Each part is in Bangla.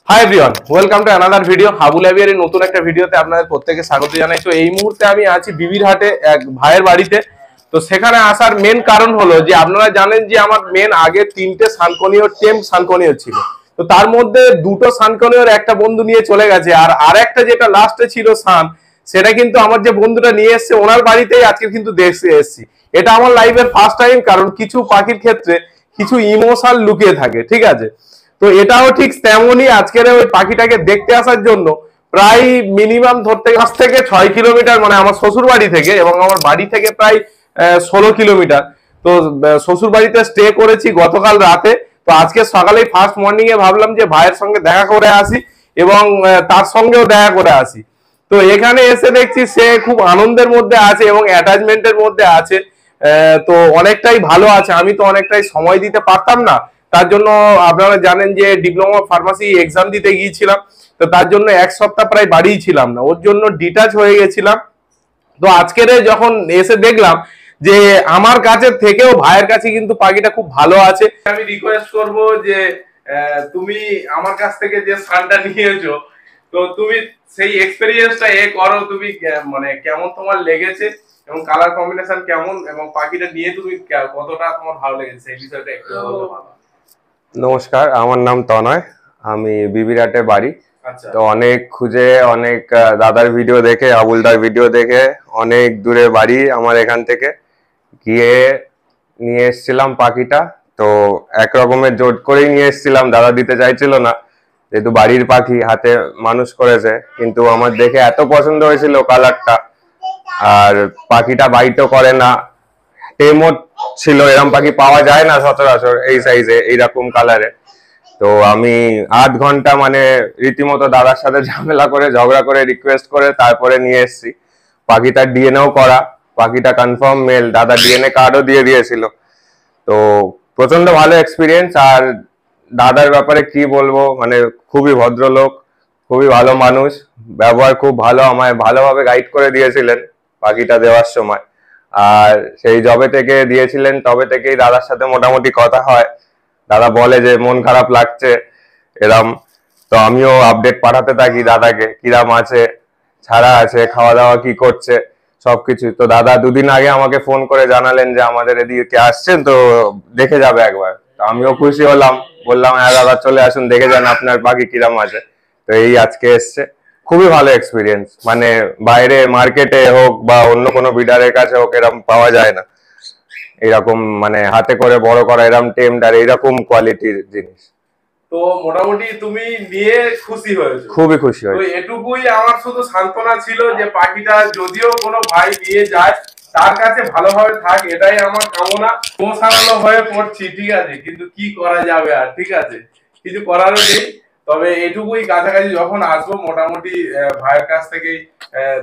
High everyone, welcome to another video. Habul অ্যাভিয়ারের নতুন একটা ভিডিওতে আপনাদের প্রত্যেককে স্বাগত জানাই। তো এই মুহূর্তে আমি আছি বিবিরহাটে এক ভাইয়ের বাড়িতে। তো সেখানে আসার মেন কারণ হলো যে আপনারা জানেন যে আমার মেন আগে 3টে সানকনিও টেম্প সানকনিও ছিল। তো তার মধ্যে 2টো সানকনিওর একটা বন্ধু নিয়ে চলে গেছে, আর একটা যেটা লাস্টে ছিল সান, সেটা কিন্তু আমার যে বন্ধুটা নিয়ে এসছে ওনার বাড়িতেই আজকে কিন্তু দেখতে এসেছি। এটা আমার লাইফের ফার্স্ট টাইম, কারণ কিছু পাখির ক্ষেত্রে কিছু ইমোশনাল লুকিয়ে থাকে, ঠিক আছে। তো এটাও ঠিক তেমনই, আজকের ওই পাখিটাকে দেখতে আসার জন্য প্রায় মিনিমাম ধরতে 5 থেকে 6 কিলোমিটার, মানে আমার শ্বশুর বাড়ি থেকে এবং আমার বাড়ি থেকে প্রায় 16 কিলোমিটার। তো শ্বশুর বাড়িতে স্টে করেছি গতকাল রাতে। তো আজকে সকালেই ফার্স্ট মর্নিং এ ভাবলাম যে ভাইয়ের সঙ্গে দেখা করে আসি এবং তার সঙ্গেও দেখা করে আসি। তো এখানে এসে দেখছি সে খুব আনন্দের মধ্যে আছে এবং অ্যাটাচমেন্টের মধ্যে আছে। তো অনেকটাই ভালো আছে। আমি তো অনেকটাই সময় দিতে পারতাম না, তার জন্য আপনারা জানেন যে ডিপ্লোমা ফার্মাসি এক্সাম দিতে গিয়েছিলাম। তো তার জন্য 1 সপ্তাহ প্রায় বাড়িই ছিলাম না, ওর জন্য ডিটাচ হয়ে গেছিলাম। তো আজকের যখন এসে দেখলাম যে আমার কাছে থেকেও ভাইয়ের কাছে কিন্তু পাখিটা খুব ভালো আছে। আমি রিকোয়েস্ট করব যে তুমি আমার কাছ থেকে যে সানটা নিয়েছো, তো তুমি সেই এক্সপেরিয়েন্সটা করো। তুমি মানে কেমন তোমার লেগেছে এবং কালার কম্বিনেশন কেমন এবং পাখিটা নিয়ে তুমি কতটা তোমার ভালো লেগেছে এই বিষয়টা একটু বলতে পারো। নমস্কার, আমার নাম তনয়, আমি বিবিরহাটে বাড়ি। তো অনেক খুঁজে, অনেক দাদার ভিডিও দেখে, আবুলদার ভিডিও দেখে অনেক দূরে বাড়ি আমার এখান থেকে, গিয়ে নিয়ে এসেছিলাম পাখিটা। তো এক রকমের জোট করেই নিয়ে এসেছিলাম, দাদা দিতে চাইছিল না, যেহেতু বাড়ির পাখি হাতে মানুষ করেছে। কিন্তু আমার দেখে এত পছন্দ হয়েছিল কালারটা, আর পাখিটা বাইটও করে না, টেমও ছিল। এরকম পাখি পাওয়া যায় না সচরাচর এই সাইজে, এইরকম কালারে। তো আমি 8 ঘন্টা মানে রীতিমতো দাদার সাথে ঝামেলা করে, ঝগড়া করে, রিকোয়েস্ট করে তারপরে নিয়ে এসেছি। পাখিটার ডিএনএও করা, পাখিটা কনফার্ম মেল, দাদা ডিএনএ কার্ডও দিয়ে দিয়েছিল। তো প্রচন্ড ভালো এক্সপিরিয়েন্স। আর দাদার ব্যাপারে কি বলবো, মানে খুবই ভদ্রলোক, খুবই ভালো মানুষ, ব্যবহার খুব ভালো, আমায় ভালোভাবে গাইড করে দিয়েছিলেন পাখিটা দেওয়ার সময়। আর সেই যবে থেকে দিয়েছিলেন তবে থেকেই দাদার সাথে মোটামুটি কথা হয়। দাদা বলে যে মন খারাপ লাগছে এরম, তো আমিও আপডেট পাঠাতে থাকি দাদাকে, কিরাম আছে, ছাড়া আছে, খাওয়া দাওয়া কি করছে, সবকিছু। তো দাদা 2 দিন আগে আমাকে ফোন করে জানালেন যে আমাদের এদিকে আসছেন, তো দেখে যাবে একবার। তো আমিও খুশি হলাম, বললাম হ্যাঁ দাদা চলে আসুন, দেখে যান আপনার পাখি কিরাম আছে। তো এই আজকে এসছে, খুবই ভালো এক্সপিরিয়েন্স। মানে বাইরে মার্কেটে হোক বা অন্য কোনো বিডারের কাছে হোক এরকম পাওয়া যায় না, এরকম মানে হাতে করে বড় করা এরকম টেমড আর এরকম কোয়ালিটির জিনিস। তো মোটামুটি তুমি নিয়ে খুশি হয়েছো? খুবই খুশি হয়েছি। তো এটুকুই আমার শুধু সান্ত্বনা ছিল যে পাখিটা যদিও কোনো ভাই নিয়ে যায় তার কাছে ভালোভাবে থাক, এটাই আমার কামনা। পৌঁছানো হয়ে পড়ছি, ঠিক আছে, কিন্তু কি করা যাবে আর, ঠিক আছে, কিছু করারও নেই। তবে এটুকুই, কাছাকাছি যখন আসবো মোটামুটি ভাইয়ের কাছ থেকে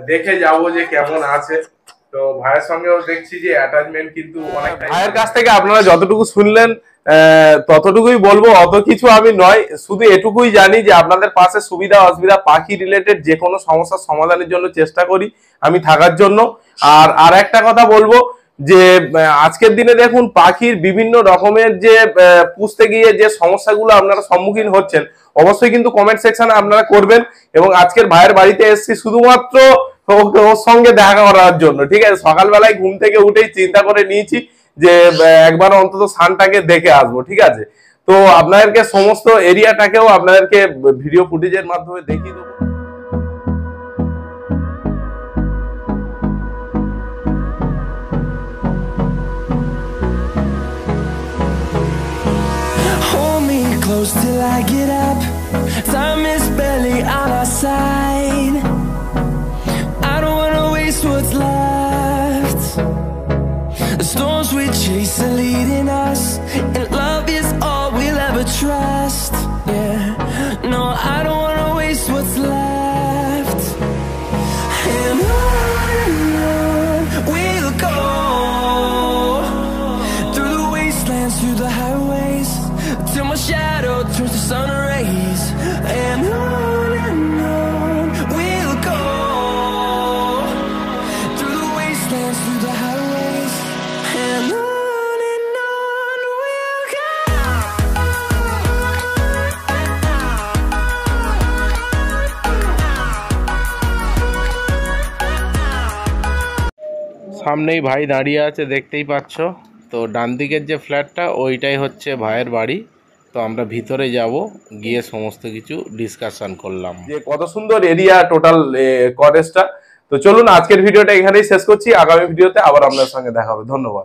দেখে যাব যে কেমন আছে। তো ভাইয়ের সঙ্গেও দেখছি যে অ্যাটাচমেন্ট কিন্তু অনেকটা। ভাইয়ের কাছ থেকে আপনারা যতটুকু শুনলেন ততটুকুই বলবো, অত কিছু আমি নয়। শুধু এটুকুই জানি যে আপনাদের পাশে সুবিধা অসুবিধা, পাখি রিলেটেড যে কোনো সমস্যার সমাধানের জন্য চেষ্টা করি আমি থাকার জন্য। আর একটা কথা বলবো যে আজকের দিনে দেখুন পাখির বিভিন্ন রকমের যে পুষতে গিয়ে যে সমস্যাগুলো আপনারা সম্মুখীন হচ্ছেন, অবশ্যই কিন্তু কমেন্ট সেকশনে আপনারা করবেন। এবং আজকের ভাইয়ের বাড়িতে এসেছি শুধুমাত্র ওর সঙ্গে দেখা করার জন্য, ঠিক আছে। সকালবেলায় ঘুম থেকে উঠেই চিন্তা করে নিয়েছি যে একবার অন্তত সানটাকে দেখে আসবো, ঠিক আছে। তো আপনাদেরকে সমস্ত এরিয়াটাকেও আপনাদেরকে ভিডিও ফুটেজের মাধ্যমে দেখিয়ে দেবো। Till I get up, time is barely on our side. I don't wanna waste what's left. The storms we chase are leading us, and love is all we'll ever trust. Yeah, no, I don't wanna waste what's left. And on we'll go, through the wastelands, through the highways, till my shadow turns to sun rays. And on we'll go, through the wastelands, through the highways. And on সামনেই ভাই দাঁড়িয়ে আছে, দেখতেই পাচ্ছ। তো ডান দিকের যে ফ্ল্যাটটা ওইটাই হচ্ছে ভাইয়ের বাড়ি। তো আমরা ভিতরে যাব, গিয়ে সমস্ত কিছু ডিসকাশন করলাম যে কত সুন্দর এরিয়া টোটাল কটেজটা। তো চলুন আজকের ভিডিওটা এখানেই শেষ করছি, আগামী ভিডিওতে আবার আপনার সঙ্গে দেখা হবে। ধন্যবাদ।